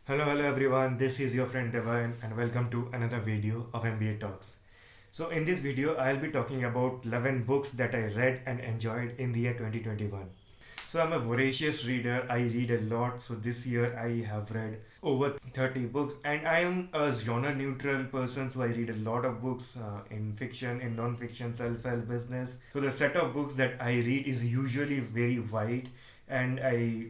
Hello everyone, this is your friend Debayan and welcome to another video of MBA Talks. So in this video, I'll be talking about 11 books that I read and enjoyed in the year 2021. So I'm a voracious reader, I read a lot. So this year I have read over 30 books and I am a genre neutral person, so I read a lot of books in fiction, in non-fiction, self-help, business. So the set of books that I read is usually very wide and I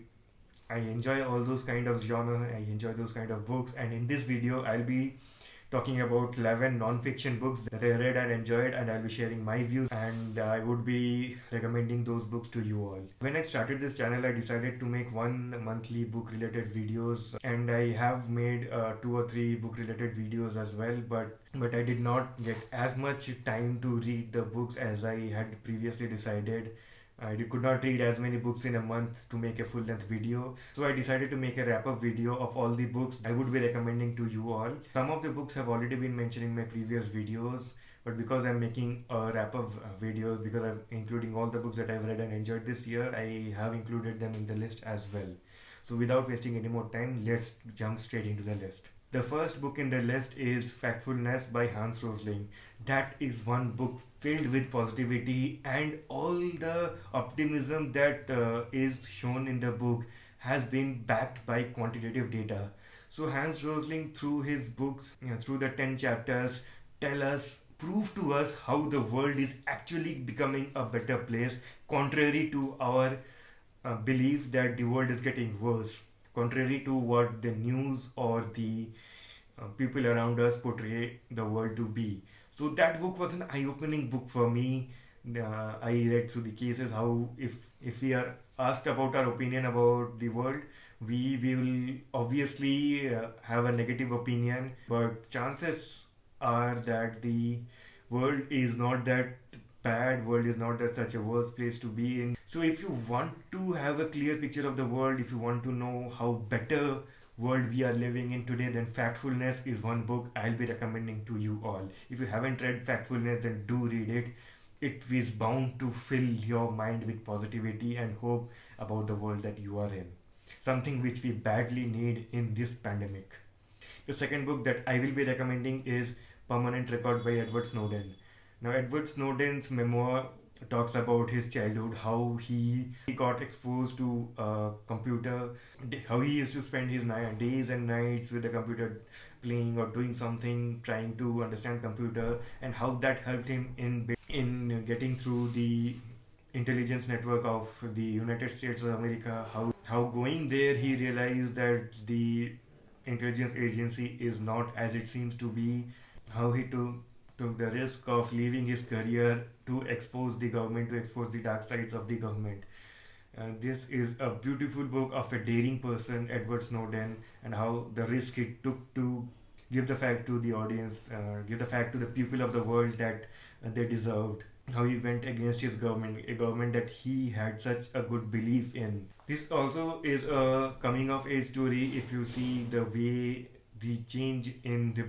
enjoy all those kind of genre. I enjoy those kind of books, and in this video, I'll be talking about 11 non-fiction books that I read and enjoyed, and I'll be sharing my views, and I would be recommending those books to you all. When I started this channel, I decided to make one monthly book-related videos, and I have made 2 or 3 book-related videos as well, but I did not get as much time to read the books as I had previously decided. I could not read as many books in a month to make a full length video. So I decided to make a wrap up video of all the books I would be recommending to you all. Some of the books have already been mentioned in my previous videos, but because I'm making a wrap up video, because I'm including all the books that I've read and enjoyed this year, I have included them in the list as well. So without wasting any more time, let's jump straight into the list. The first book in the list is Factfulness by Hans Rosling. That is one book filled with positivity, and all the optimism that is shown in the book has been backed by quantitative data. So Hans Rosling, through his books, through the 10 chapters, prove to us how the world is actually becoming a better place, contrary to our belief that the world is getting worse, contrary to what the news or the people around us portray the world to be. So that book was an eye-opening book for me. I read through the cases how if we are asked about our opinion about the world, we will obviously have a negative opinion, but chances are that the world is not that bad, world is not that such a worse place to be in. So if you want to have a clear picture of the world, if you want to know how better world we are living in today, then Factfulness is one book I'll be recommending to you all. If you haven't read Factfulness, then do read it. It is bound to fill your mind with positivity and hope about the world that you are in, something which we badly need in this pandemic. The second book that I will be recommending is Permanent Record by Edward Snowden. Now, Edward Snowden's memoir talks about his childhood, how he got exposed to computer, how he used to spend his days and nights with the computer, playing or doing something, trying to understand computer, and how that helped him in getting through the intelligence network of the United States of America. How going there he realized that the intelligence agency is not as it seems to be. How he took the risk of leaving his career to expose the government, to expose the dark sides of the government. This is a beautiful book of a daring person, Edward Snowden, and how the risk he took to give the fact to the audience, give the fact to the people of the world that they deserved. How he went against his government, a government that he had such a good belief in. This also is a coming of age story. If you see the way the change in the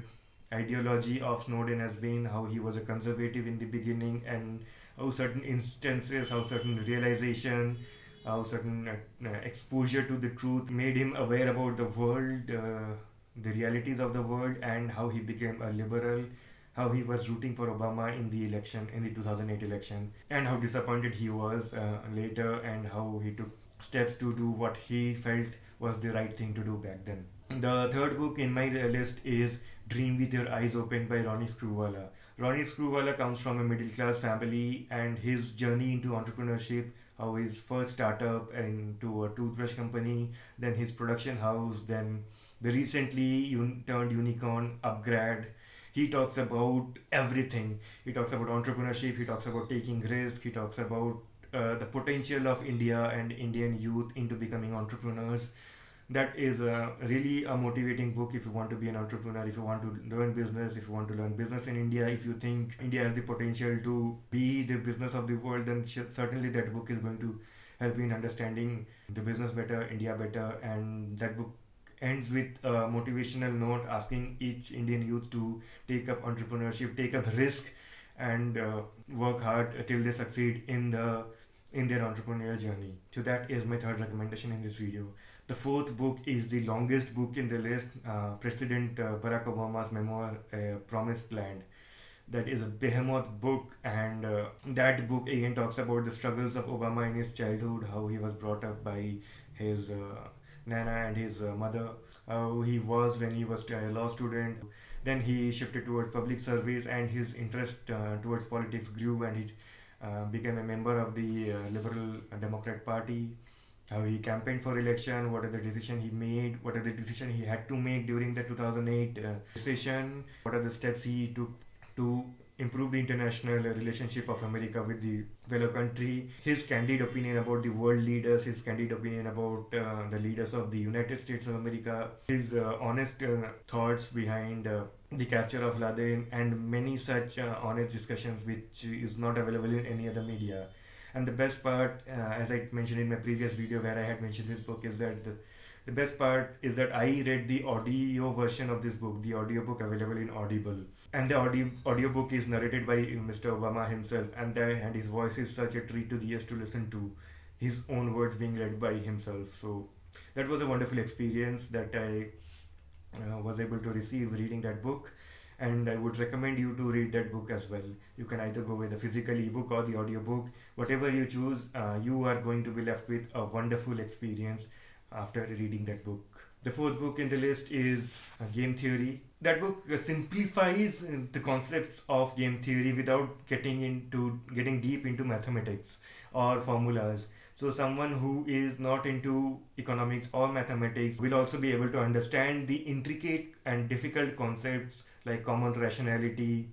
ideology of Snowden has been, how he was a conservative in the beginning, and how certain instances, how certain realization, how certain exposure to the truth made him aware about the world, the realities of the world, and how he became a liberal, how he was rooting for Obama in the election, in the 2008 election, and how disappointed he was later, and how he took steps to do what he felt was the right thing to do back then. The third book in my list is Dream with Your Eyes Open by Ronnie Screwvala. Ronnie Screwvala comes from a middle class family, and his journey into entrepreneurship, how his first startup into a toothbrush company, then his production house, then the recently turned unicorn Upgrad. He talks about everything. He talks about entrepreneurship, he talks about taking risk, he talks about the potential of India and Indian youth into becoming entrepreneurs. That is really a motivating book if you want to be an entrepreneur, if you want to learn business, if you want to learn business in India, if you think India has the potential to be the business of the world, then certainly that book is going to help you in understanding the business better, India better. And that book ends with a motivational note asking each Indian youth to take up entrepreneurship, take up risk, and work hard till they succeed in their entrepreneurial journey. So that is my third recommendation in this video. The fourth book is the longest book in the list, President Barack Obama's memoir, Promised Land. That is a behemoth book, and that book again talks about the struggles of Obama in his childhood, how he was brought up by his nana and his mother, how he was when he was a law student. Then he shifted towards public service, and his interest towards politics grew, and he became a member of the Liberal Democrat Party. How he campaigned for election, what are the decisions he made, what are the decisions he had to make during the 2008 recession, what are the steps he took to improve the international relationship of America with the fellow country, his candid opinion about the world leaders, his candid opinion about the leaders of the United States of America, his honest thoughts behind the capture of Laden, and many such honest discussions which is not available in any other media. And the best part, as I mentioned in my previous video where I had mentioned this book, is that the best part is that I read the audio version of this book, the audiobook available in Audible. And the audiobook is narrated by Mr. Obama himself, and his voice is such a treat to the ears to listen to, his own words being read by himself. So that was a wonderful experience that I was able to receive reading that book, and I would recommend you to read that book as well. You can either go with the physical ebook or the audiobook. Whatever you choose, you are going to be left with a wonderful experience after reading that book. The fourth book in the list is Game Theory. That book simplifies the concepts of game theory without getting deep into mathematics or formulas. So someone who is not into economics or mathematics will also be able to understand the intricate and difficult concepts like common rationality,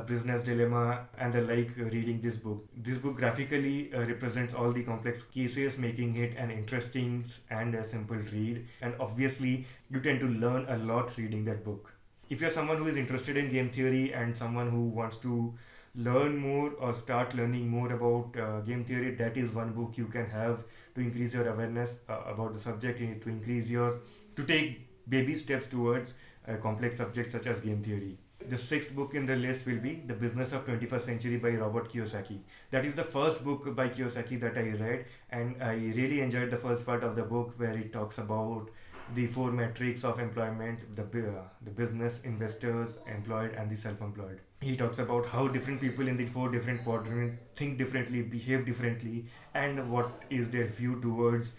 prisoner's dilemma, and the like reading this book. This book graphically represents all the complex cases, making it an interesting and a simple read. And obviously, you tend to learn a lot reading that book. If you're someone who is interested in game theory and someone who wants to learn more or start learning more about game theory, that is one book you can have to increase your awareness about the subject, to take baby steps towards a complex subject such as game theory. The sixth book in the list will be The Business of 21st Century by Robert Kiyosaki. That is the first book by Kiyosaki that I read, and I really enjoyed the first part of the book where it talks about the four metrics of employment: the business, investors, employed, and the self-employed. He talks about how different people in the four different quadrants think differently, behave differently, and what is their view towards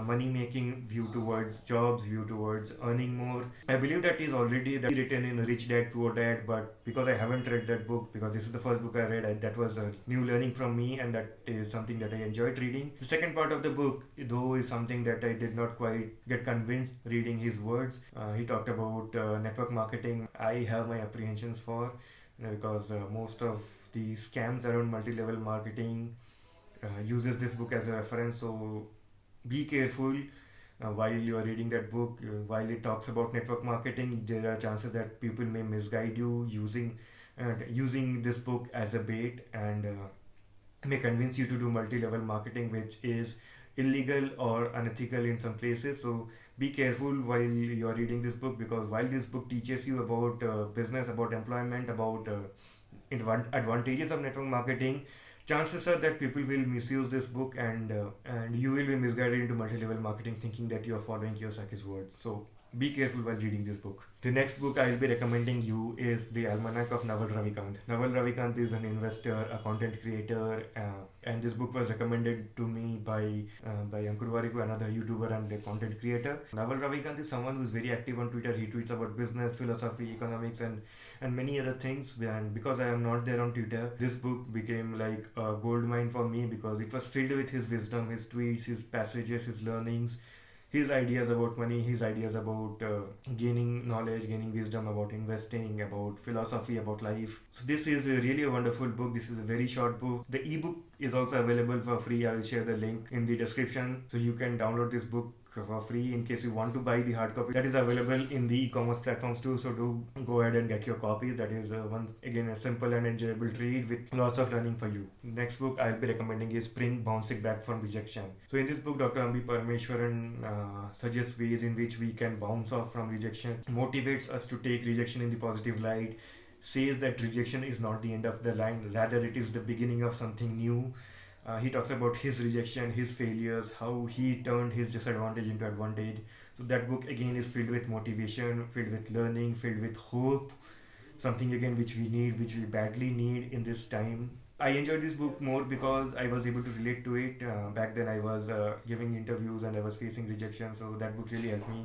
money making, view towards jobs, view towards earning more. I believe that is already written in Rich Dad Poor Dad, but because I haven't read that book, because this is the first book I read, that was a new learning from me, and that is something that I enjoyed reading. The second part of the book, though, is something that I did not quite get convinced reading his words. He talked about network marketing. I have my apprehensions for because most of the scams around multi-level marketing uses this book as a reference. So be careful while you are reading that book. While it talks about network marketing, there are chances that people may misguide you using this book as a bait, and may convince you to do multi-level marketing, which is illegal or unethical in some places. So be careful while you are reading this book, because while this book teaches you about business, about employment, about advantages of network marketing, chances are that people will misuse this book, and you will be misguided into multi-level marketing thinking that you are following Kiyosaki's words. So be careful while reading this book. The next book I will be recommending you is The Almanac of Navalravi. Navalravi is an investor, a content creator, and this book was recommended to me by Ankur Wariku, another YouTuber and a content creator. Navalravi is someone who is very active on Twitter. He tweets about business, philosophy, economics, and many other things. And because I am not there on Twitter, this book became like a gold mine for me, because it was filled with his wisdom, his tweets, his passages, his learnings, his ideas about money, his ideas about gaining knowledge, gaining wisdom about investing, about philosophy, about life. So this is really a wonderful book. This is a very short book. The ebook is also available for free. I will share the link in the description, so you can download this book for free in case you want to buy the hard copy. That is available in the e-commerce platforms too, so do go ahead and get your copies. That is once again a simple and enjoyable read with lots of learning for you. Next book I'll be recommending is Spring Bouncing Back from Rejection. So in this book, Dr. Ambi Parameshwaran suggests ways in which we can bounce off from rejection, motivates us to take rejection in the positive light, says that rejection is not the end of the line, rather it is the beginning of something new. He talks about his rejection, his failures, how he turned his disadvantage into advantage. So that book again is filled with motivation, filled with learning, filled with hope, something again which we need, which we badly need in this time. I enjoyed this book more because I was able to relate to it. Back then, I was giving interviews and I was facing rejection, so that book really helped me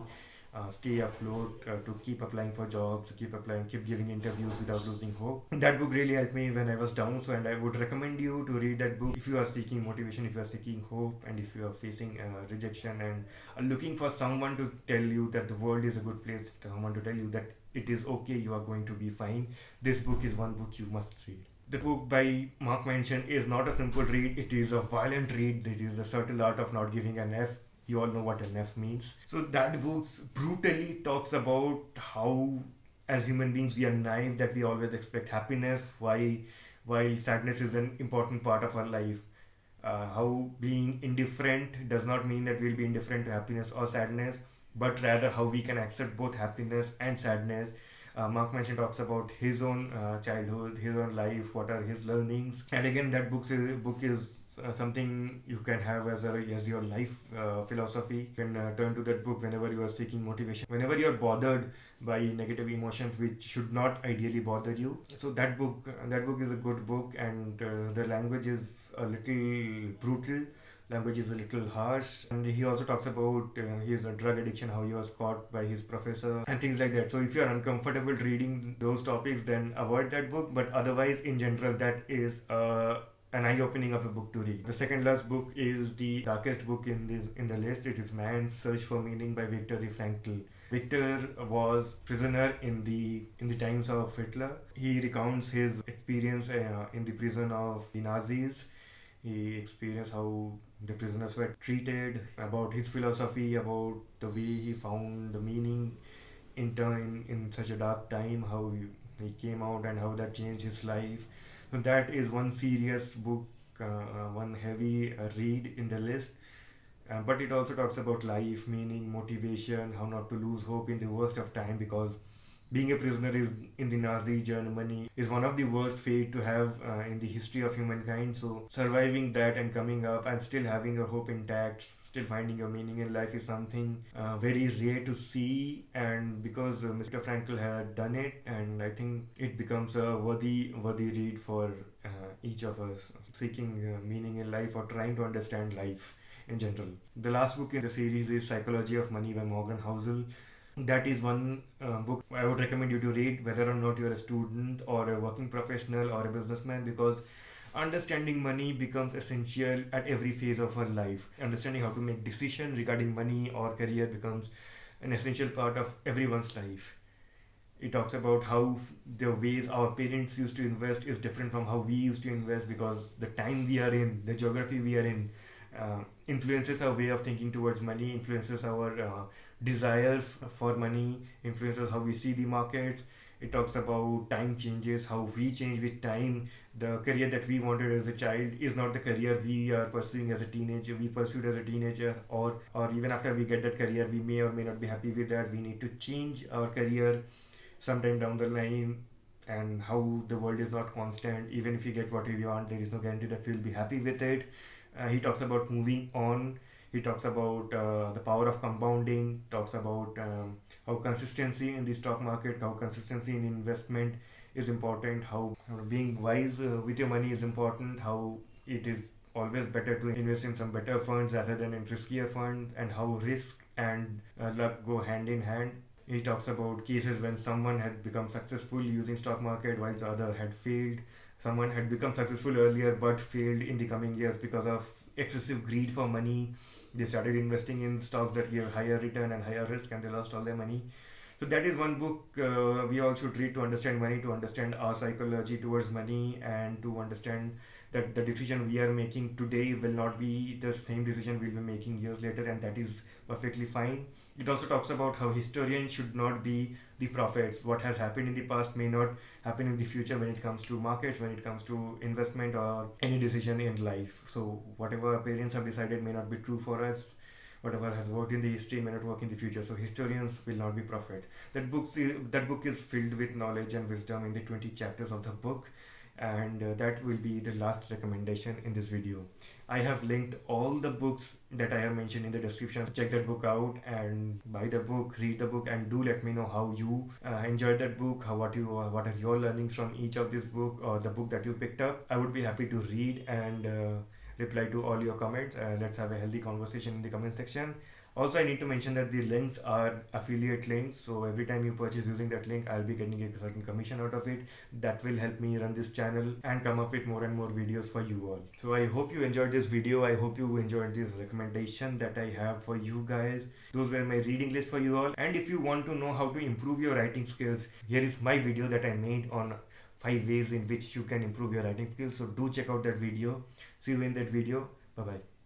stay afloat, to keep applying for jobs, keep applying, keep giving interviews without losing hope. That book really helped me when I was down, so and I would recommend you to read that book if you are seeking motivation, if you are seeking hope, and if you are facing rejection and are looking for someone to tell you that the world is a good place, someone to tell you that it is okay, you are going to be fine. This book is one book you must read. The book by Mark Manson is not a simple read, it is a violent read. It is a subtle art of not giving an F. You all know what an F means. So that book brutally talks about how, as human beings, we are naive, that we always expect happiness, while sadness is an important part of our life. How being indifferent does not mean that we'll be indifferent to happiness or sadness, but rather how we can accept both happiness and sadness. Mark Manson talks about his own childhood, his own life, what are his learnings, and again that book is something you can have as your life philosophy. You can turn to that book whenever you are seeking motivation, whenever you are bothered by negative emotions which should not ideally bother you. So that book is a good book, and the language is a little brutal. Language is a little harsh, and he also talks about his drug addiction, how he was caught by his professor and things like that. So if you are uncomfortable reading those topics, then avoid that book, but otherwise in general that is an eye-opening of a book to read. The second last book is the darkest book in the list. It is Man's Search for Meaning by Viktor Frankl. Victor was prisoner in the times of Hitler. He recounts his experience in the prison of the Nazis. He experienced how the prisoners were treated, about his philosophy, about the way he found the meaning in such a dark time, how he came out and how that changed his life. So that is one serious book, one heavy read in the list. But it also talks about life, meaning, motivation, how not to lose hope in the worst of time, because being a prisoner is in the Nazi Germany is one of the worst fate to have in the history of humankind. So surviving that and coming up and still having your hope intact, still finding your meaning in life is something very rare to see. And because Mr. Frankl had done it, and I think it becomes a worthy read for each of us seeking meaning in life or trying to understand life in general. The last book in the series is Psychology of Money by Morgan Housel. That is one book I would recommend you to read, whether or not you're a student or a working professional or a businessman, because understanding money becomes essential at every phase of our life. Understanding how to make decisions regarding money or career becomes an essential part of everyone's life. It talks about how the ways our parents used to invest is different from how we used to invest, because the time we are in, the geography we are in, influences our way of thinking towards money, influences our desire for money, influences how we see the markets. It talks about time changes, how we change with time. The career that we wanted as a child is not the career we are pursuing as a teenager. We pursued as a teenager, or even after we get that career, we may or may not be happy with that. We need to change our career sometime down the line, and how the world is not constant. Even if you get what you want, there is no guarantee that we'll be happy with it. He talks about moving on. He talks about the power of compounding, talks about how consistency in the stock market, how consistency in investment is important, how being wise with your money is important, how it is always better to invest in some better funds rather than in riskier funds, and how risk and luck go hand in hand. He talks about cases when someone had become successful using stock market while the other had failed. Someone had become successful earlier but failed in the coming years because of excessive greed for money. They started investing in stocks that gave higher return and higher risk, and they lost all their money. So that is one book we all should read to understand money, to understand our psychology towards money, and to understand that the decision we are making today will not be the same decision we'll be making years later, and that is perfectly fine. It also talks about how historians should not be the prophets. What has happened in the past may not happen in the future when it comes to markets, when it comes to investment, or any decision in life. So whatever our parents have decided may not be true for us. Whatever has worked in the history may not work in the future. So historians will not be prophet. That book is filled with knowledge and wisdom in the 20 chapters of the book. and that will be the last recommendation in this video. I have linked all the books that I have mentioned in the description. Check that book out and buy the book, read the book, and do let me know how you enjoyed that book. What are your learnings from each of this book or the book that you picked up. I would be happy to read and reply to all your comments. Let's have a healthy conversation in the comment section. Also, I need to mention that the links are affiliate links, so every time you purchase using that link, I'll be getting a certain commission out of it. That will help me run this channel and come up with more and more videos for you all. So I hope you enjoyed this video. I hope you enjoyed this recommendation that I have for you guys. Those were my reading list for you all. And if you want to know how to improve your writing skills, here is my video that I made on 5 ways in which you can improve your writing skills. So do check out that video. See you in that video. Bye bye.